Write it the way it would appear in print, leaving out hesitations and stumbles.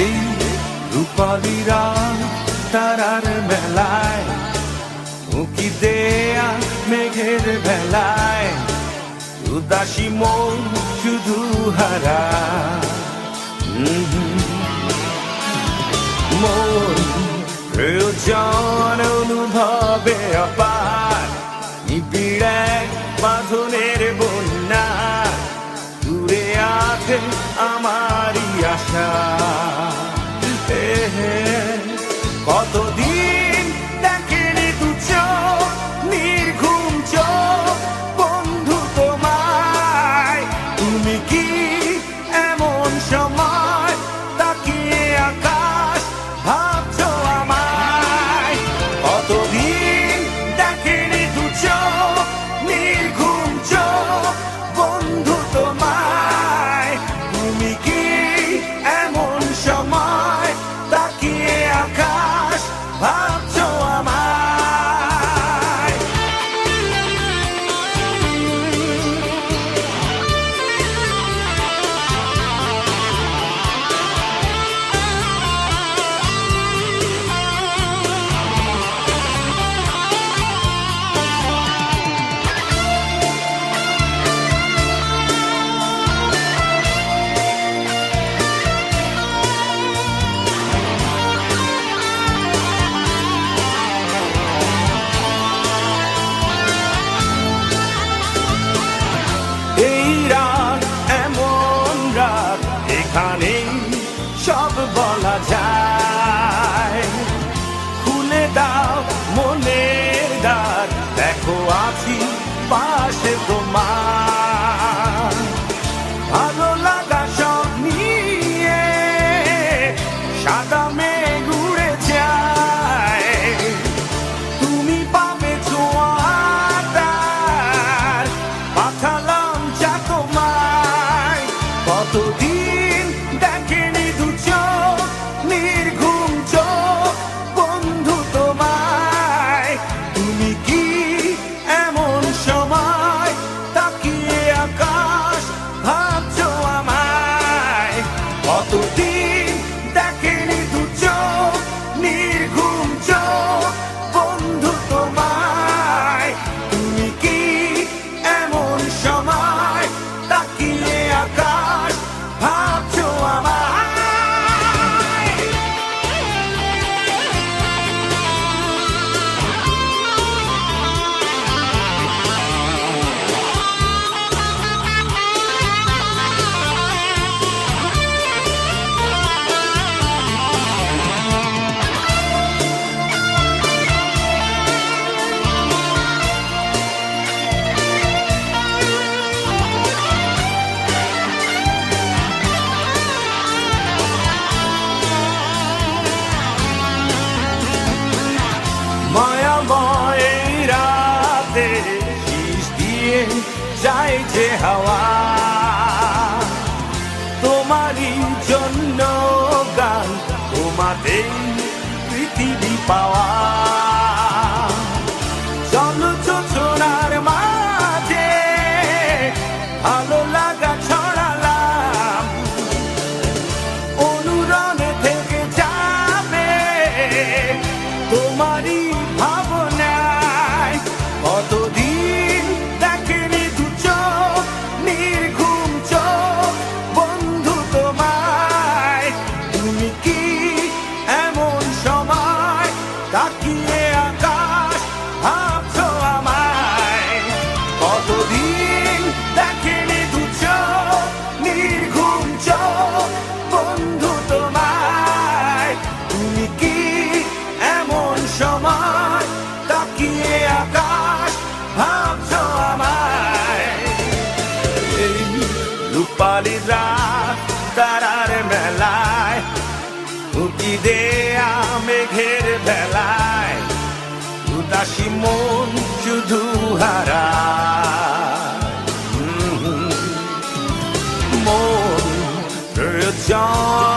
এই রূপালী রাত তারার মেলায়, উঁকি দেয়া মেঘের বেলায়, উদাসী মন শুধু হারা। মন প্রয়োজন অনুভবে অপার, নিবিড় বাঁধনের বন্যা, দূরে আছে আমারই আশা। কতদিন দেখেনি দু চোখ, নির্ঘুম চোখ বন্ধু তোমায়। তুমি কি এমন সময় তাকিয়ে আকাশ ভাবছো আমায়? কতদিন দেখেনি দু চোখ, নির্ঘুম চোখ বন্ধু তোমায়। তুমি কি এমন সময় তাকিয়ে আকাশ ভাবছো আমায়? এই রাত এমন রাত, এখানে সব বলা যায়। খুলে দাও মনের দ্বার, দেখো আছি পাশে তোমার। ভালো লাগা সব নিয়ে সাদা মেঘ উড়ে যায়, তুমি পাবে ছোঁয়াটার পাঠালাম যা তোমায়। কতদিন দেখেনি দু চোখ, নির্ঘুম চোখ বন্ধু তোমায়। তুমি কি এমন সময় তাকিয়ে আকাশ ভাবছো আমায়? কতদিন দেখেনি দু চোখ, নির্ঘুম চোখ বন্ধু তোমায়। তুমি কি এমন সময় তাকিয়ে আকাশ ভাবছো আমায়? মায়াময় এই রাতে শীষ দিয়ে যায় যে হাওয়া, তোমারই জন্য গান, তোমাদের পৃথিবী পাওয়া। চলো যোজনার মাঝে ভালো লাগা ছড়ালাম, অনুরণে থেকে যাবে তোমারই ভাবনায়। কতদিন দেখেনি দু চোখ, নির্ঘুম চোখ বন্ধু তোমায়। তুমি কি এমন সময় তাকিয়ে আকাশ ভাবছো আমায়? কতদিন দেখেনি দু চোখ, নির্ঘুম চোখ বন্ধু তোমায়। তুমি কি এমন সময় তাকিয়ে আকাশ ভাবছো আমায়? এই রূপালী রাত তারার মেলায়, উঁকি দেয়া মেঘের বেলায়, উদাসী মন শুধু হারা। মন প্রয়োজন